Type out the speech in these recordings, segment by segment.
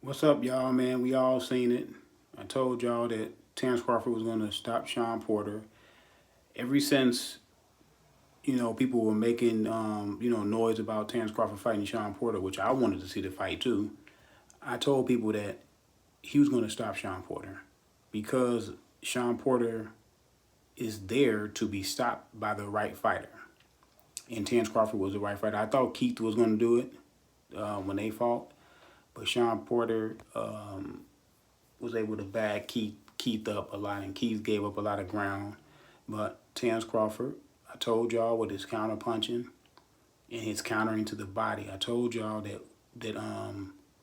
What's up, y'all, man? We all seen it. I told y'all that Terrence Crawford was going to stop Shawn Porter. Ever since, people were making, noise about Terrence Crawford fighting Shawn Porter, which I wanted to see the fight too, I told people that he was going to stop Shawn Porter because Shawn Porter is there to be stopped by the right fighter. And Terrence Crawford was the right fighter. I thought Keith was going to do it when they fought, but Shawn Porter was able to bag Keith up a lot, and Keith gave up a lot of ground. But Terrence Crawford, I told y'all with his counter punching and his countering to the body, I told y'all that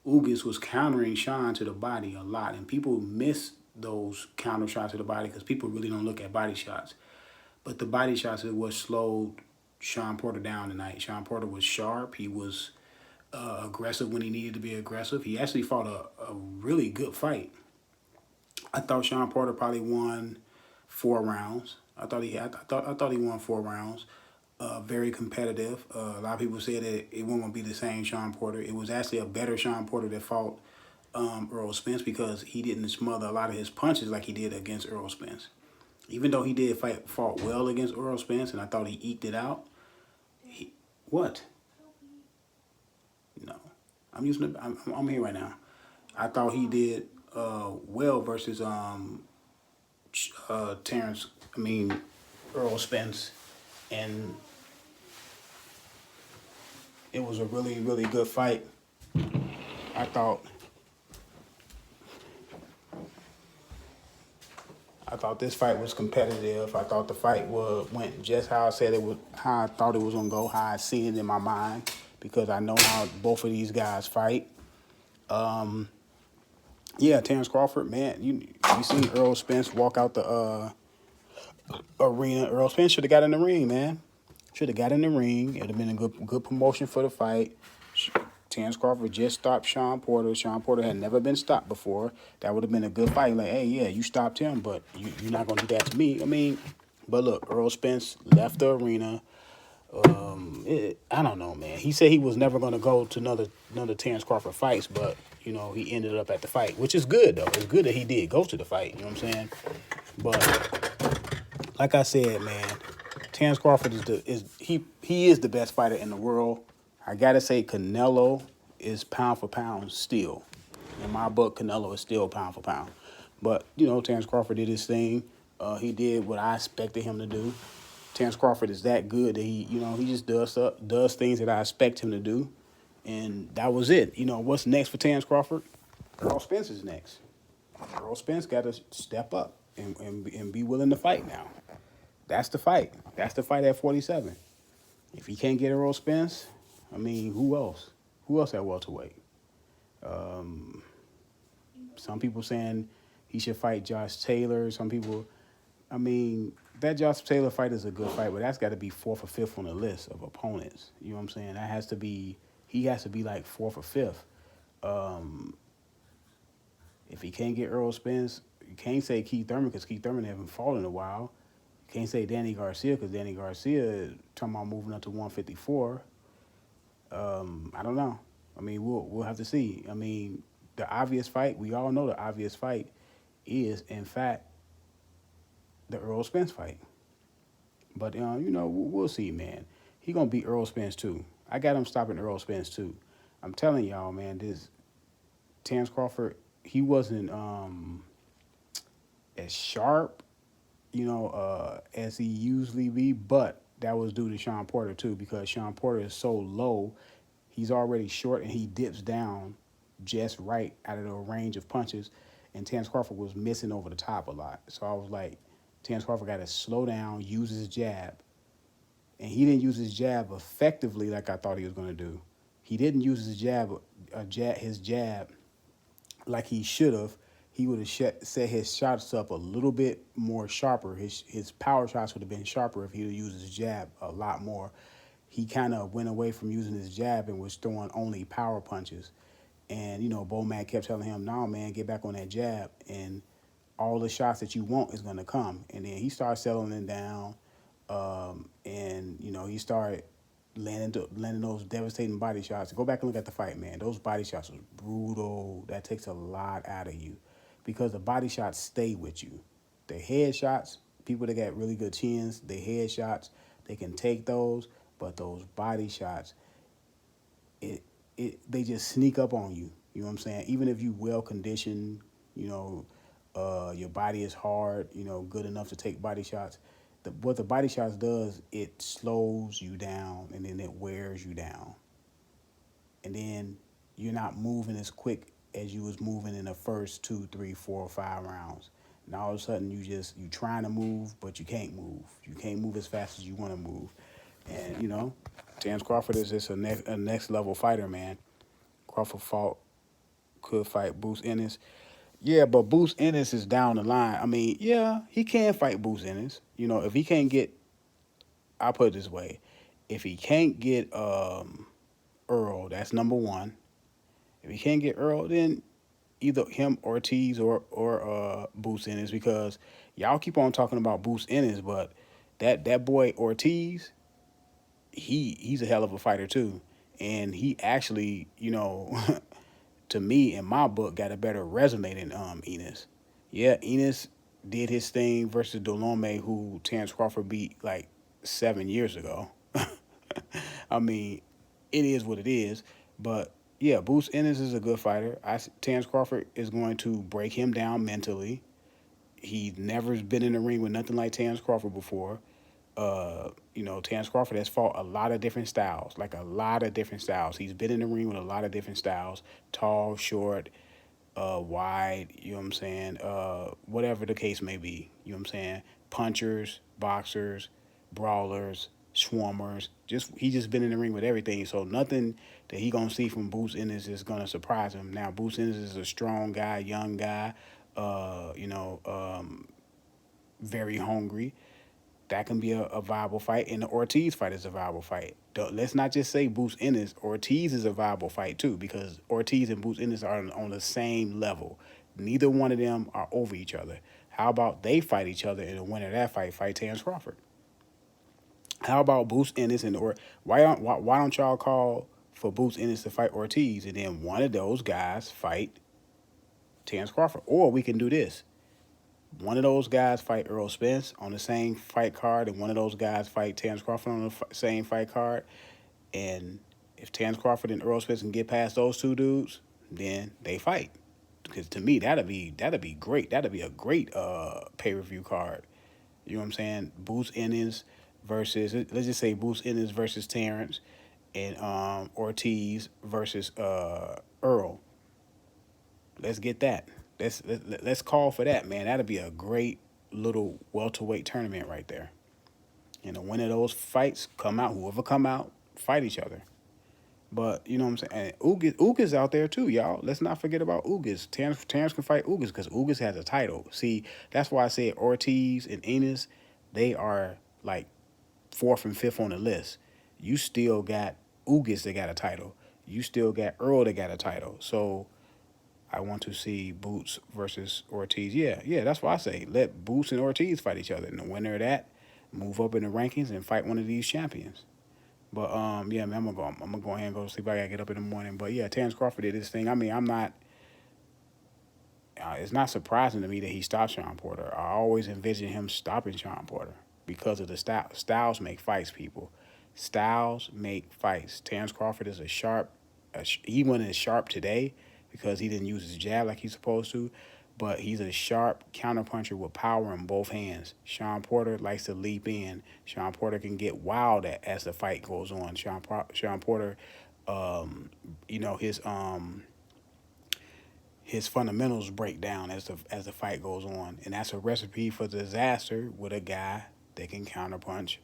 Ugas was countering Shawn to the body a lot, and people miss those counter shots to the body because people really don't look at body shots. But the body shots is what slowed Shawn Porter down tonight. Shawn Porter was sharp. He was aggressive when he needed to be aggressive. He actually fought a really good fight. I thought Shawn Porter probably won 4 rounds. I thought he won 4 rounds. Very competitive. A lot of people said that it wasn't gonna be the same Shawn Porter. It was actually a better Shawn Porter that fought Earl Spence because he didn't smother a lot of his punches like he did against Earl Spence. Even though he did fought well against Earl Spence, and I thought he eked it out. He, what? No, I'm using. I'm here right now. I thought he did well versus Terrence. I mean Earl Spence, and it was a really good fight. I thought this fight was competitive. I thought the fight went just how I said it was, how I thought it was gonna go, how I seen it in my mind, because I know how both of these guys fight. Yeah, Terrence Crawford, man, you seen Earl Spence walk out the arena. Earl Spence should have got in the ring, man. Should have got in the ring. It'd have been a good promotion for the fight. Terrence Crawford just stopped Shawn Porter. Shawn Porter had never been stopped before. That would have been a good fight. Like, hey, yeah, you stopped him, but you're not going to do that to me. I mean, but look, Earl Spence left the arena. I don't know, man. He said he was never going to go to another Terrence Crawford fights, but, he ended up at the fight, which is good, though. It's good that he did go to the fight, you know what I'm saying? But, like I said, man, Terrence Crawford he is the best fighter in the world. I gotta say, Canelo is pound for pound still. In my book, Canelo is still pound for pound. But Terrence Crawford did his thing. He did what I expected him to do. Terrence Crawford is that good that he just does things that I expect him to do, and that was it. What's next for Terrence Crawford? Earl Spence is next. Earl Spence got to step up and be willing to fight now. That's the fight. That's the fight at 47. If he can't get Earl Spence, I mean, who else? Who else at welterweight? Some people saying he should fight Josh Taylor. Some people, I mean, that Josh Taylor fight is a good fight, but that's got to be fourth or fifth on the list of opponents. You know what I'm saying? He has to be like fourth or fifth. If he can't get Earl Spence, you can't say Keith Thurman because Keith Thurman haven't fought in a while. You can't say Danny Garcia because Danny Garcia talking about moving up to 154. I don't know. I mean, we'll have to see. I mean, the obvious fight, we all know the obvious fight is, in fact, the Earl Spence fight. But, we'll see, man. He going to beat Earl Spence, too. I got him stopping Earl Spence, too. I'm telling y'all, man, this Terrence Crawford, he wasn't as sharp, as he usually be, but that was due to Shawn Porter, too, because Shawn Porter is so low. He's already short, and he dips down just right out of the range of punches. And Terrence Crawford was missing over the top a lot. So I was like, Terrence Crawford got to slow down, use his jab. And he didn't use his jab effectively like I thought he was going to do. He didn't use his jab like he should have. He would have set his shots up a little bit more sharper. His power shots would have been sharper if he would used his jab a lot more. He kind of went away from using his jab and was throwing only power punches. And, Bo Mack kept telling him, no, man, get back on that jab. And all the shots that you want is going to come. And then he started settling down. And, he started, landing those devastating body shots. Go back and look at the fight, man. Those body shots was brutal. That takes a lot out of you because the body shots stay with you. The head shots, people that got really good chins, the head shots, they can take those, but those body shots, it they just sneak up on you. You know what I'm saying? Even if you well conditioned, you know, your body is hard, you know, good enough to take body shots. What the body shots does, it slows you down and then it wears you down, and then you're not moving as quick as you was moving in the first 2, 3, 4, 5 rounds. And all of a sudden, you trying to move, but you can't move. You can't move as fast as you want to move, and you know, Terrence Crawford is just a next level fighter, man. Crawford could fight Bruce Ennis. Yeah, but Bruce Ennis is down the line. I mean, yeah, he can fight Bruce Ennis. You know, if he can't get, I'll put it this way, if he can't get Earl, that's number one. If he can't get Earl, then either him, Ortiz, or Bruce Ennis, because y'all keep on talking about Bruce Ennis, but that boy Ortiz, he's a hell of a fighter too, and he actually, you know, to me in my book got a better resume than Enos. Yeah, Enos did his thing versus Dolome, who Terrence Crawford beat like 7 years ago. I mean, it is what it is. But yeah, Bruce Ennis is a good fighter. Terrence Crawford is going to break him down mentally. He's never been in the ring with nothing like Terrence Crawford before. You know, Terrence Crawford has fought a lot of different styles, like a lot of different styles. He's been in the ring with a lot of different styles, tall, short, wide, you know what I'm saying? Whatever the case may be, you know what I'm saying? Punchers, boxers, brawlers, swarmers. He just been in the ring with everything. So nothing that he gonna see from Bruce Ennis is gonna surprise him. Now Bruce Ennis is a strong guy, young guy, you know, very hungry. That can be a viable fight, and the Ortiz fight is a viable fight. Let's not just say Bruce Ennis. Ortiz is a viable fight too, because Ortiz and Bruce Ennis are on the same level. Neither one of them are over each other. How about they fight each other, and the winner of that fight Terrence Crawford? How about Bruce Ennis why don't y'all call for Bruce Ennis to fight Ortiz, and then one of those guys fight Terrence Crawford? Or we can do this: one of those guys fight Earl Spence on the same fight card, and one of those guys fight Terrence Crawford on the same fight card. And if Terrence Crawford and Earl Spence can get past those two dudes, then they fight. Because to me, that'd be great. That'd be a great pay-per-view card. You know what I'm saying? Bruce Ennis versus, let's just say Bruce Ennis versus Terrence, and Ortiz versus Earl. Let's get that. Let's call for that, man. That'd be a great little welterweight tournament right there. And the winner of those fights come out, whoever come out, fight each other. But you know what I'm saying? And Ugas out there too, y'all. Let's not forget about Ugas. Terrence can fight Ugas because Ugas has a title. See, that's why I said Ortiz and Enos, they are like fourth and fifth on the list. You still got Ugas that got a title. You still got Earl that got a title. So I want to see Boots versus Ortiz. Yeah, that's why I say let Boots and Ortiz fight each other. And the winner of that move up in the rankings and fight one of these champions. But yeah, man, I'm gonna go ahead and go to sleep. I gotta get up in the morning. But yeah, Terrence Crawford did this thing. I mean, I'm not. It's not surprising to me that he stopped Shawn Porter. I always envisioned him stopping Shawn Porter because of the style. Styles make fights, people. Styles make fights. Terrence Crawford is he went in sharp today because he didn't use his jab like he's supposed to, but he's a sharp counterpuncher with power in both hands. Shawn Porter likes to leap in. Shawn Porter can get wild as the fight goes on. Shawn Porter, you know, his fundamentals break down as the fight goes on, and that's a recipe for disaster with a guy that can counterpunch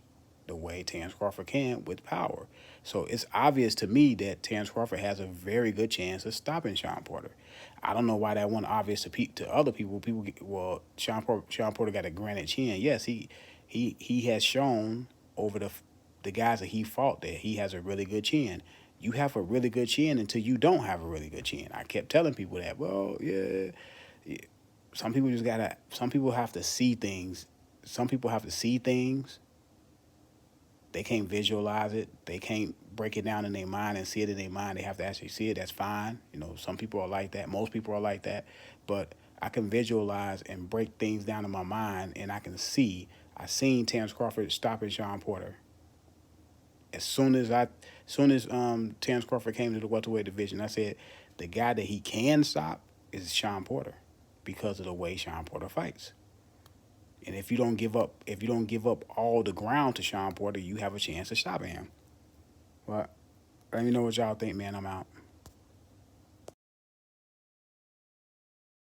the way Terrence Crawford can with power. So it's obvious to me that Terrence Crawford has a very good chance of stopping Shawn Porter. I don't know why that wasn't obvious to other people. Shawn Porter got a granite chin. Yes, he has shown over the guys that he fought that he has a really good chin. You have a really good chin until you don't have a really good chin. I kept telling people that. Well, yeah. Some people have to see things. Some people have to see things they can't visualize it. They can't break it down in their mind and see it in their mind. They have to actually see it. That's fine. You know, some people are like that. Most people are like that. But I can visualize and break things down in my mind, and I can see. I seen Terrence Crawford stopping Shawn Porter. As soon as Terrence Crawford came to the welterweight division, I said the guy that he can stop is Shawn Porter because of the way Shawn Porter fights. And if you don't give up all the ground to Shawn Porter, you have a chance of stopping him. Well, let me know what y'all think, man. I'm out.